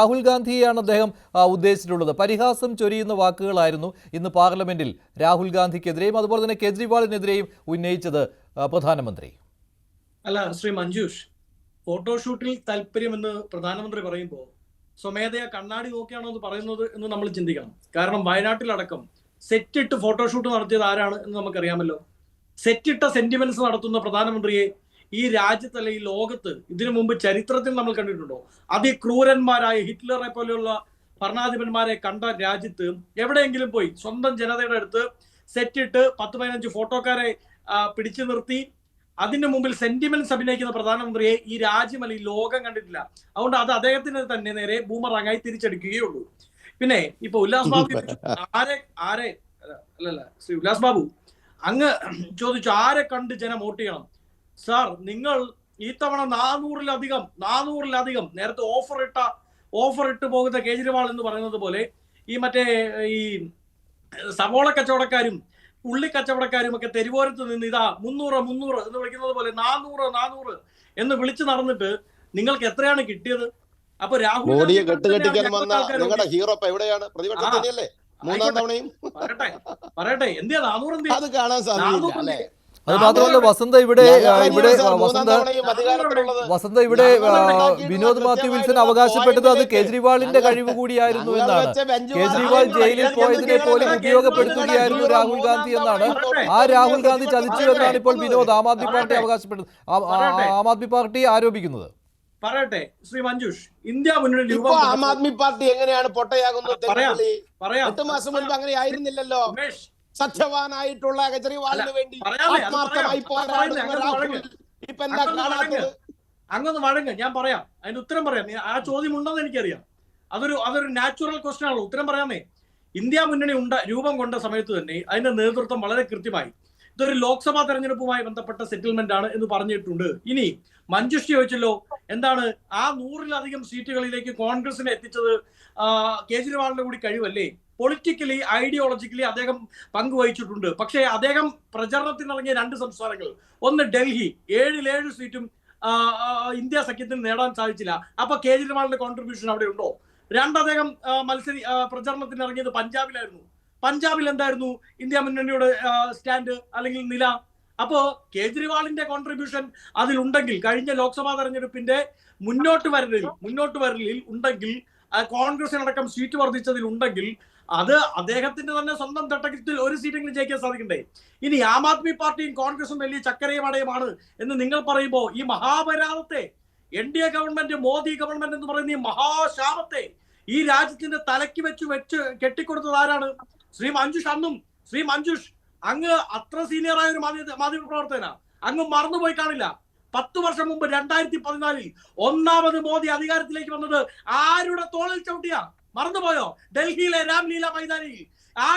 രാഹുൽ ഗാന്ധിയെയാണ് അദ്ദേഹം ഉദ്ദേശിച്ചിട്ടുള്ളത്. പരിഹാസം ചൊരിയുന്ന വാക്കുകളായിരുന്നു ഇന്ന് പാർലമെന്റിൽ രാഹുൽ ഗാന്ധിക്കെതിരെയും അതുപോലെ തന്നെ കേജ്രിവാളിനെതിരെയും ഉന്നയിച്ചത് പ്രധാനമന്ത്രി. അല്ല ശ്രീ മഞ്ജുഷ്, ഫോട്ടോഷൂട്ടിൽ താല്പര്യമെന്ന് പ്രധാനമന്ത്രി പറയുമ്പോൾ സ്വമേധയാ കണ്ണാടി നോക്കിയാണോ എന്ന് പറയുന്നത് എന്ന് നമ്മൾ ചിന്തിക്കണം. കാരണം വയനാട്ടിലടക്കം സെറ്റിട്ട് ഫോട്ടോഷൂട്ട് നടത്തിയത് ആരാണ് എന്ന് നമുക്കറിയാമല്ലോ. സെറ്റിട്ട സെന്റിമെന്റ്സ് നടത്തുന്ന പ്രധാനമന്ത്രിയെ ഈ രാജ്യത്തല്ല ഈ ലോകത്ത് ഇതിനു മുമ്പ് ചരിത്രത്തിൽ നമ്മൾ കണ്ടിട്ടുണ്ടോ? അതിക്രൂരന്മാരായ ഹിറ്റ്ലറെ പോലെയുള്ള ഭരണാധിപന്മാരെ കണ്ട രാജ്യത്ത് എവിടെയെങ്കിലും പോയി സ്വന്തം ജനതയുടെ അടുത്ത് സെറ്റിട്ട് 10-15 ഫോട്ടോക്കാരെ പിടിച്ചു നിർത്തി അതിന്റെ മുമ്പിൽ സെന്റിമെന്റ്സ് അഭിനയിക്കുന്ന പ്രധാനമന്ത്രിയെ ഈ രാജ്യമല്ല ഈ ലോകം കണ്ടിട്ടില്ല. അതുകൊണ്ട് അത് അദ്ദേഹത്തിന് തന്നെ നേരെ ബൂമറാങ്ങായി തിരിച്ചെടുക്കുകയുള്ളൂ. പിന്നെ ഇപ്പൊ ഉല്ലാസ് ബാബു ശ്രീ ഉല്ലാസ് ബാബു അങ്ങ് ചോദിച്ചു ആരെ കണ്ട് ജനം വോട്ട് ചെയ്യണം. സാർ, നിങ്ങൾ ഈ തവണ 400-ലധികം നേരത്തെ ഓഫർ ഇട്ട് പോകുന്ന കേജ്രിവാൾ എന്ന് പറയുന്നത് പോലെ ഈ സവോള കച്ചവടക്കാരും ഉള്ളി കച്ചവടക്കാരും ഒക്കെ തെരുവോരത്ത് നിന്ന് ഇതാ 300 എന്ന് വിളിക്കുന്നത് പോലെ 400 എന്ന് വിളിച്ചു നടന്നിട്ട് നിങ്ങൾക്ക് എത്രയാണ് കിട്ടിയത്? അപ്പൊ രാഹുൽ പറയട്ടെ എന്തിയാ 400 അത് മാത്രമല്ല വസന്ത ഇവിടെ വിനോദ് മാത്യു വിൽസൺ അവകാശപ്പെട്ടത് അത് കേജ്രിവാളിന്റെ കഴിവ് കൂടിയായിരുന്നു എന്നാണ്. കേജ്രിവാൾ ജയിലിൽ പോയതിനെ പോലും ഉപയോഗപ്പെടുത്തുകയായിരുന്നു രാഹുൽ ഗാന്ധി എന്നാണ്. ആ രാഹുൽ ഗാന്ധി ചതിച്ചു എന്നാണ് ഇപ്പോൾ വിനോദ് ആം ആദ്മി പാർട്ടി ആരോപിക്കുന്നത്. പറയട്ടെ ശ്രീ മഞ്ജുഷ്, ഇന്ത്യ മുന്നണി ആം ആദ്മി പാർട്ടി എങ്ങനെയാണ് പൊട്ടയാകുന്നത്? 8 മാസം മുൻപ് അങ്ങനെ ആയിരുന്നില്ലല്ലോ. സത്യവാനായിട്ടുള്ള കേജ്രിവാളിന് വേണ്ടി ആത്മാർത്ഥമായി അങ്ങൊന്ന് വഴങ്ങ്, ഞാൻ പറയാം, അതിന്റെ ഉത്തരം പറയാം. ആ ചോദ്യം ഉണ്ടെന്ന് എനിക്കറിയാം. അതൊരു നാച്ചുറൽ ക്വസ്റ്റ്യൻ ആണല്ലോ, ഉത്തരം പറയാമേ. ഇന്ത്യ മുന്നണി രൂപം കൊണ്ട സമയത്ത് തന്നെ അതിന്റെ നേതൃത്വം വളരെ കൃത്യമായി ഇതൊരു ലോക്സഭാ തെരഞ്ഞെടുപ്പുമായി ബന്ധപ്പെട്ട സെറ്റിൽമെന്റ് ആണ് എന്ന് പറഞ്ഞിട്ടുണ്ട്. ഇനി മഞ്ജുഷ് ചോദിച്ചല്ലോ എന്താണ് ആ 100-ലധികം സീറ്റുകളിലേക്ക് കോൺഗ്രസിനെ എത്തിച്ചത് കേജ്രിവാളിന്റെ കൂടി കഴിവല്ലേ? പൊളിറ്റിക്കലി ഐഡിയോളജിക്കലി അദ്ദേഹം പങ്കുവഹിച്ചിട്ടുണ്ട്. പക്ഷേ അദ്ദേഹം പ്രചരണത്തിനിറങ്ങിയ 2 സംസ്ഥാനങ്ങൾ, ഒന്ന് ഡൽഹി, 7 സീറ്റും ഇന്ത്യ സഖ്യത്തിന് നേടാൻ സാധിച്ചില്ല. അപ്പൊ കേജ്രിവാളിന്റെ കോൺട്രിബ്യൂഷൻ അവിടെ ഉണ്ടോ? 2 അദ്ദേഹം പ്രചരണത്തിന് ഇറങ്ങിയത് പഞ്ചാബിലായിരുന്നു. പഞ്ചാബിൽ എന്തായിരുന്നു ഇന്ത്യ മുന്നണിയുടെ സ്റ്റാൻഡ് അല്ലെങ്കിൽ നില? അപ്പോ കേജ്രിവാളിന്റെ കോൺട്രിബ്യൂഷൻ അതിലുണ്ടെങ്കിൽ, കഴിഞ്ഞ ലോക്സഭാ തെരഞ്ഞെടുപ്പിന്റെ മുന്നോട്ട് വരലിൽ ഉണ്ടെങ്കിൽ, കോൺഗ്രസിനടക്കം സീറ്റ് വർദ്ധിച്ചതിൽ ഉണ്ടെങ്കിൽ, അത് അദ്ദേഹത്തിന്റെ തന്നെ സ്വന്തം തട്ടകത്തിൽ ഒരു സീറ്റെങ്കിലും ജയിക്കാൻ സാധിക്കണ്ടേ? ഇനി ആം ആദ്മി പാർട്ടിയും കോൺഗ്രസും വലിയ ചക്കരയും അടയുമാണ് എന്ന് നിങ്ങൾ പറയുമ്പോൾ ഈ മഹാപരാധത്തെ, NDA ഗവൺമെന്റ്, മോദി ഗവൺമെന്റ് എന്ന് പറയുന്ന ഈ മഹാശാപത്തെ ഈ രാജ്യത്തിന്റെ തലയ്ക്ക് വെച്ച് കെട്ടിക്കൊടുത്തത് ആരാണ്? ശ്രീ മഞ്ജുഷ് അങ്ങ് അത്ര സീനിയറായ ഒരു മാധ്യമ പ്രവർത്തകനാ. അങ്ങ് മറന്നുപോയി കാണില്ല. 10 വർഷം മുമ്പ് 2014 ഒന്നാമത് മോദി അധികാരത്തിലേക്ക് വന്നത് ആരുടെ തോളിൽ ചവിട്ടിയാ? മറന്നുപോയോ? ഡൽഹിയിലെ രാംലീല മൈതാനിയിൽ ആ